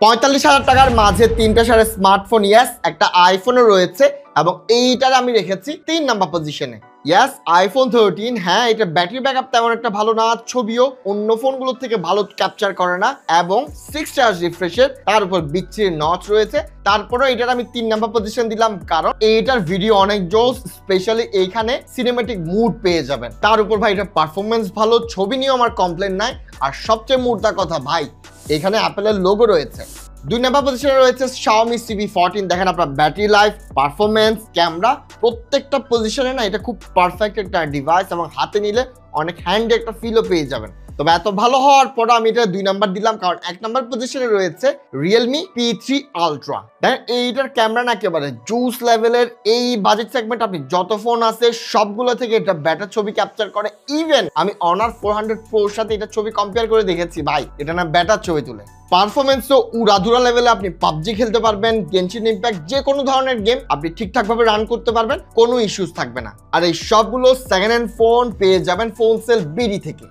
45,000 টাকার মাঝে 3টা সারের স্মার্টফোন, ইয়াস একটা আইফোনও রয়েছে এবং এইটার আমি রেখেছি 3 নাম্বার পজিশনে। ইয়াস আইফোন 13। হ্যাঁ, এটা ব্যাটারি ব্যাকআপ তেমন একটা ভালো না, ছবিও অন্য ফোনগুলোর থেকে ভালো ক্যাপচার করে না এবং 6 চার্জ রিফ্রেশের, তার উপর বিচ্ছিরি নচ রয়েছে। তারপরেও এটার আমি 3 নাম্বার পজিশন দিলাম কারণ এইটার ভিডিও অনেক জোস, স্পেশালি এইখানে সিনেম্যাটিক মুড পেয়ে যাবেন। তার উপর ভাই এটা পারফরমেন্স ভালো, ছবি নিয়েও আমার কমপ্লেন নাই। আর সবচেয়ে মোটা কথা ভাই, এখানে অ্যাপেলের লোগো রয়েছে। 2 নাম্বার পজিশনে রয়েছে Xiaomi CB14। দেখেন আপনার ব্যাটারি লাইফ, পারফরমেন্স, ক্যামেরা প্রত্যেকটা পজিশনে না এটা খুব পারফেক্ট একটা ডিভাইস এবং হাতে নিলে অনেক হ্যান্ডি একটা ফিলও পেয়ে যাবেন। তবে এত ভালো হওয়ার পর আমি এটা 2 নাম্বার দিলাম কারণ 1 নাম্বার পজিশনে রয়েছে Realme P3 Ultra। দেখেন এইটার ক্যামেরা না একেবারে জুস লেভেলের। এই বাজেট সেগমেন্ট আপনি যত ফোন আছে সবগুলো থেকে এটা বেটার ছবি ক্যাপচার করে। ইভেন আমি Honor 400 Proর সাথে এটা ছবি কম্পেয়ার করে দেখেছি ভাই, এটা না বেটার ছবি তুলে। পারফরমেন্সও উড়াধুরা লেভেলে, আপনি পাবজি খেলতে পারবেন, গেনশিন ইম্প্যাক্ট, যে কোনো ধরনের গেম আপনি ঠিকঠাকভাবে রান করতে পারবেন, কোনো ইস্যুস থাকবে না। আর এই সবগুলো সেকেন্ড হ্যান্ড ফোন পেয়ে যাবেন ফোন সেল বিডি থেকে।